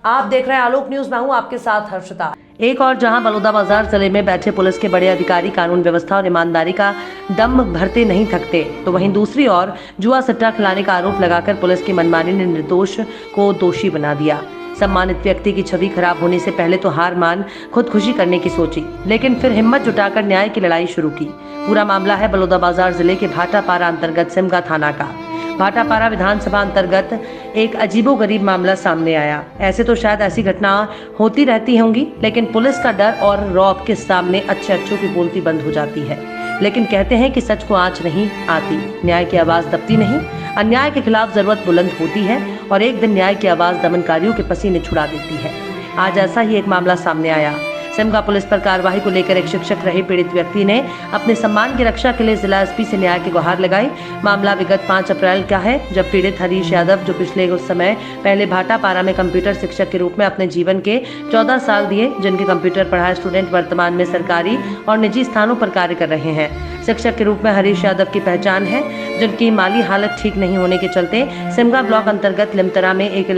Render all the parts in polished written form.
आप देख रहे हैं आलोक न्यूज, मैं हूं आपके साथ हर्षिता। एक और जहां बलौदाबाजार जिले में बैठे पुलिस के बड़े अधिकारी कानून व्यवस्था और ईमानदारी का दम भरते नहीं थकते, तो वहीं दूसरी ओर जुआ सट्टा खिलाने का आरोप लगाकर पुलिस की मनमानी ने निर्दोष को दोषी बना दिया। सम्मानित व्यक्ति की छवि खराब होने से पहले तो हार मान खुदकुशी करने की सोची, लेकिन फिर हिम्मत जुटाकर न्याय की लड़ाई शुरू की। पूरा मामला है बलौदाबाजार जिले के भाटापारा अंतर्गत सिमगा थाना का। भाटापारा विधानसभा अंतर्गत एक अजीबोगरीब मामला सामने आया। ऐसे तो शायद ऐसी घटना होती रहती होंगी, लेकिन पुलिस का डर और रौब के सामने अच्छों की बोलती बंद हो जाती है। लेकिन कहते हैं कि सच को आंच नहीं आती, न्याय की आवाज दबती नहीं, अन्याय के खिलाफ जरूरत बुलंद होती है और एक दिन न्याय की आवाज दमनकारियों के पसीने छुड़ा देती है। आज ऐसा ही एक मामला सामने आया। सिमगा पुलिस पर कार्रवाई को लेकर एक शिक्षक रहे पीड़ित व्यक्ति ने अपने सम्मान की रक्षा के लिए जिला एसपी से न्याय की गुहार लगाई। मामला विगत 5 अप्रैल का है, जब पीड़ित हरीश यादव, जो पिछले कुछ समय पहले भाटापारा में कंप्यूटर शिक्षक के रूप में अपने जीवन के 14 साल दिए, जिनके कंप्यूटर पढ़ाए स्टूडेंट वर्तमान में सरकारी और निजी स्थानों पर कार्य कर रहे हैं। शिक्षक के रूप में हरीश यादव की पहचान है, जिनकी माली हालत ठीक नहीं होने के चलते सिमगा ब्लॉक अंतर्गत लिमतरा में एक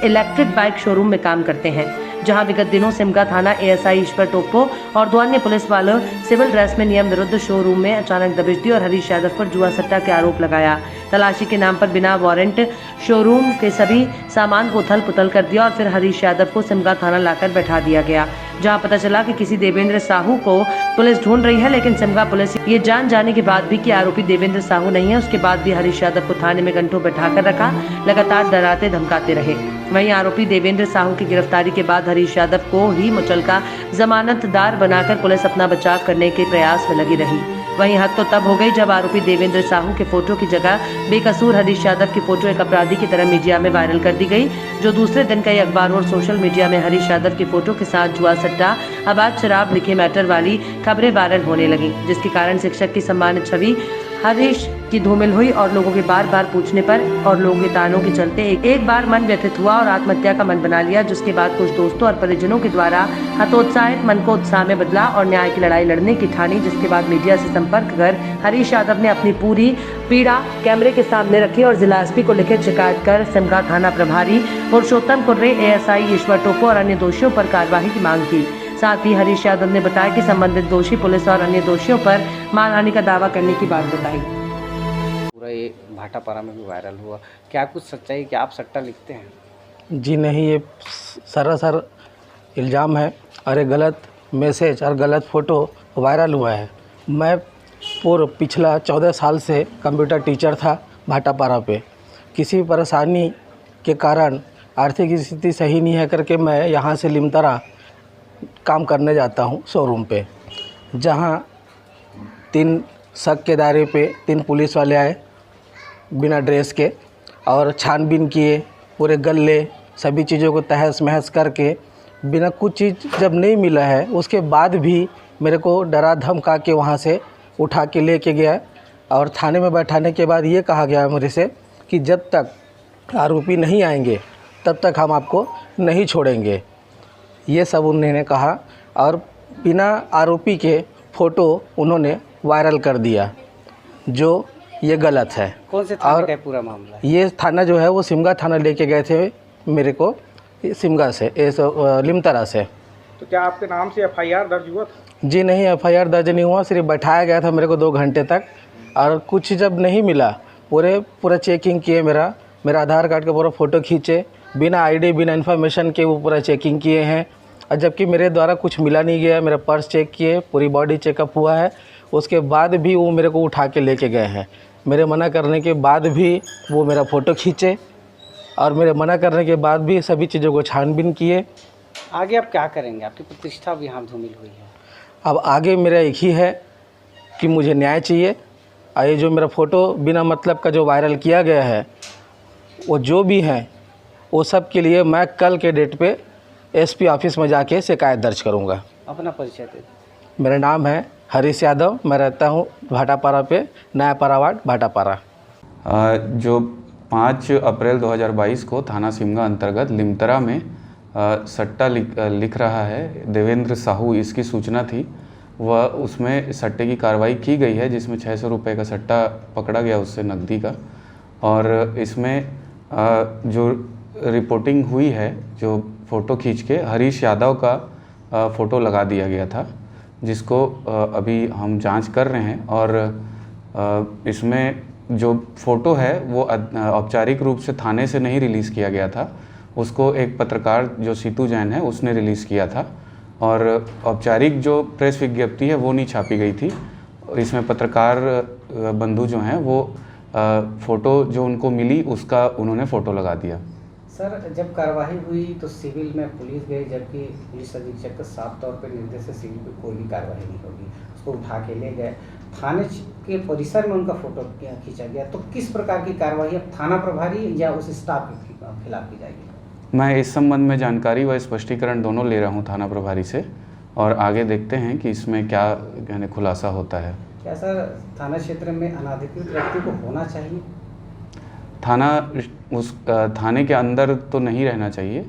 इलेक्ट्रिक बाइक शोरूम में काम करते हैं, जहां विगत दिनों सिमगा थाना एएसआई ईश्वर टोप्पो और 2 अन्य पुलिस वालों सिविल ड्रेस में नियम विरुद्ध शोरूम में अचानक दबिश दी और हरीश यादव पर जुआ सट्टा के आरोप लगाया। तलाशी के नाम पर बिना वारंट शोरूम के सभी सामान को उथल पुथल कर दिया और फिर हरीश यादव को सिमगा थाना लाकर बैठा दिया गया, जहां पता चला कि किसी देवेंद्र साहू को पुलिस ढूंढ रही है। लेकिन सिमगा पुलिस ये जान जाने के बाद भी कि आरोपी देवेंद्र साहू नहीं है, उसके बाद भी हरीश यादव को थाने में घंटों बैठा कर रखा, लगातार डराते धमकाते रहे। वहीं आरोपी देवेंद्र साहू की गिरफ्तारी के बाद हरीश यादव को ही मुचलका जमानतदार बनाकर पुलिस अपना बचाव करने के प्रयास में लगी रही। वहीं हद तो तब हो गई जब आरोपी देवेंद्र साहू के फोटो की जगह बेकसूर हरीश यादव की फोटो एक अपराधी की तरह मीडिया में वायरल कर दी गई। जो दूसरे दिन कई अखबारों और सोशल मीडिया में हरीश यादव की फोटो के साथ जुआ सट्टा, अवैध शराब लिखे मैटर वाली खबरें वायरल होने लगी, जिसके कारण शिक्षक की सम्मानित छवि हरीश की धूमिल हुई और लोगों के बार बार पूछने पर और लोगों के तानों के चलते एक बार मन व्यथित हुआ और आत्महत्या का मन बना लिया, जिसके बाद कुछ दोस्तों और परिजनों के द्वारा हतोत्साहित मन को उत्साह में बदला और न्याय की लड़ाई लड़ने की ठानी। जिसके बाद मीडिया से संपर्क कर हरीश यादव ने अपनी पूरी पीड़ा कैमरे के सामने रखी और जिला एसपी को लिखित शिकायत कर सिमगा थाना प्रभारी पुरुषोत्तम कुर्रे, एएसआई ईश्वर टोप्पो और अन्य दोषियों पर कार्रवाई की मांग की। साथ ही हरीश यादव ने बताया कि संबंधित दोषी पुलिस और अन्य दोषियों पर मानहानि का दावा करने की बात बताई। पूरा ये भाटापारा में भी वायरल हुआ, क्या कुछ सच्चाई, क्या आप सट्टा लिखते हैं? जी नहीं, ये सरासर इल्ज़ाम है और एक गलत मैसेज और गलत फ़ोटो वायरल हुआ है। मैं पिछला 14 साल से कंप्यूटर टीचर था भाटापारा पे। किसी परेशानी के कारण आर्थिक स्थिति सही नहीं है करके मैं यहाँ से लिमतरा काम करने जाता हूँ शोरूम पे, जहाँ 3 शक के दायरे पे 3 पुलिस वाले आए बिना ड्रेस के और छानबीन किए, पूरे गल्ले सभी चीज़ों को तहस महस करके बिना कुछ चीज़ जब नहीं मिला है उसके बाद भी मेरे को डरा धमका के वहाँ से उठा के लेके गया और थाने में बैठाने के बाद ये कहा गया मेरे से कि जब तक आरोपी नहीं आएंगे तब तक हम आपको नहीं छोड़ेंगे। ये सब उन्होंने कहा और बिना आरोपी के फ़ोटो उन्होंने वायरल कर दिया, जो ये गलत है। कौन से थाने का पूरा मामला? ये थाना जो है वो सिमगा थाना लेके गए थे मेरे को, सिमगा से लिमतरा से। तो क्या आपके नाम से एफआईआर दर्ज हुआ था? जी नहीं, एफआईआर दर्ज नहीं हुआ, सिर्फ बैठाया गया था मेरे को 2 घंटे तक और कुछ जब नहीं मिला पूरा चेकिंग किए, मेरा आधार कार्ड का पूरा फ़ोटो खींचे, बिना आईडी बिना इन्फॉर्मेशन के वो पूरा चेकिंग किए हैं। और जबकि मेरे द्वारा कुछ मिला नहीं गया, मेरा पर्स चेक किए, पूरी बॉडी चेकअप हुआ है, उसके बाद भी वो मेरे को उठा के लेके गए हैं। मेरे मना करने के बाद भी वो मेरा फ़ोटो खींचे और मेरे मना करने के बाद भी सभी चीज़ों को छानबीन किए। आगे आप क्या करेंगे? आपकी प्रतिष्ठा भी यहाँ धूमिल हुई है। अब आगे मेरा एक ही है कि मुझे न्याय चाहिए और ये जो मेरा फ़ोटो बिना मतलब का जो वायरल किया गया है, वो जो भी हैं वो सब के लिए मैं कल के डेट पे एसपी ऑफिस में जाके शिकायत दर्ज करूँगा। अपना परिचय दे। मेरा नाम है हरीश यादव, मैं रहता हूँ भाटापारा पे, नयापारा वार्ड भाटापारा। जो 5 अप्रैल 2022 को थाना सिमगा अंतर्गत लिमतरा में सट्टा लिख रहा है देवेंद्र साहू, इसकी सूचना थी। वह उसमें सट्टे की कार्रवाई की गई है, जिसमें 600 रुपये का सट्टा पकड़ा गया उससे, नकदी का। और इसमें जो रिपोर्टिंग हुई है, जो फ़ोटो खींच के हरीश यादव का फ़ोटो लगा दिया गया था, जिसको अभी हम जांच कर रहे हैं। और इसमें जो फ़ोटो है वो औपचारिक रूप से थाने से नहीं रिलीज़ किया गया था, उसको एक पत्रकार जो सीतू जैन है उसने रिलीज़ किया था। और औपचारिक जो प्रेस विज्ञप्ति है वो नहीं छापी गई थी। इसमें पत्रकार बंधु जो हैं वो फ़ोटो जो उनको मिली उसका उन्होंने फ़ोटो लगा दिया। सर, जब कार्रवाई हुई तो सिविल में पुलिस गई, जबकि पुलिस अधीक्षक का साफ तौर पर निर्देश है सिविल पे कोई भी कार्रवाई नहीं होगी, उसको उठा के ले गए। थाने के परिसर में उनका फ़ोटो खींचा गया, तो किस प्रकार की कार्रवाई अब थाना प्रभारी या उस स्टाफ के खिलाफ की जाएगी? मैं इस संबंध में जानकारी व स्पष्टीकरण दोनों ले रहा हूं थाना प्रभारी से, और आगे देखते हैं कि इसमें क्या यानी खुलासा होता है। क्या सर थाना क्षेत्र में अनाधिकृत व्यक्ति को होना चाहिए? थाने के अंदर तो नहीं रहना चाहिए।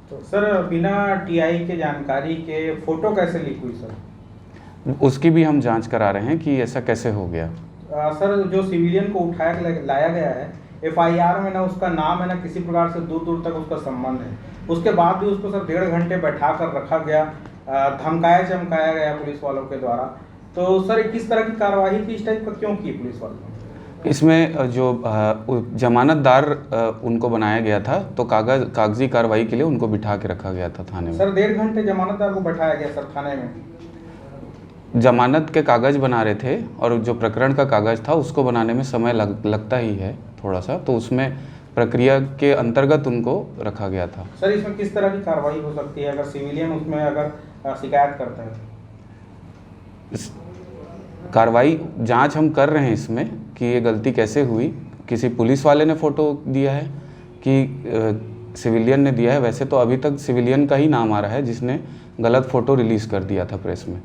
तो सर, बिना टीआई के जानकारी के फोटो कैसे लीक हुई सर? उसकी भी हम जांच करा रहे हैं कि ऐसा कैसे हो गया। सर, जो सिविलियन को उठाया लाया गया है, एफआईआर में ना उसका नाम है ना किसी प्रकार से दूर दूर तक उसका संबंध है। उसके बाद भी उसको सर 1.5 घंटे बैठा कर रखा गया, धमकाया चमकाया गया पुलिस वालों के द्वारा। तो सर, किस तरह की कार्रवाई थी, इस टाइप का क्यों की पुलिस वालों ने? इसमें जो जमानतदार उनको बनाया गया था, तो कागजी कार्रवाई के लिए उनको बिठा के रखा गया था थाने में। सर, 1.5 घंटे जमानतदार को बैठाया गया सर थाने में? जमानत के कागज़ बना रहे थे, और जो प्रकरण का कागज़ था उसको बनाने में समय लगता ही है थोड़ा सा, तो उसमें प्रक्रिया के अंतर्गत उनको रखा गया था। सर, इसमें किस तरह की कार्रवाई हो सकती है अगर सिविलियन उसमें अगर शिकायत करता है? कार्रवाई जांच हम कर रहे हैं इसमें कि ये गलती कैसे हुई, किसी पुलिस वाले ने फ़ोटो दिया है कि सिविलियन ने दिया है। वैसे तो अभी तक सिविलियन का ही नाम आ रहा है जिसने गलत फ़ोटो रिलीज़ कर दिया था प्रेस में।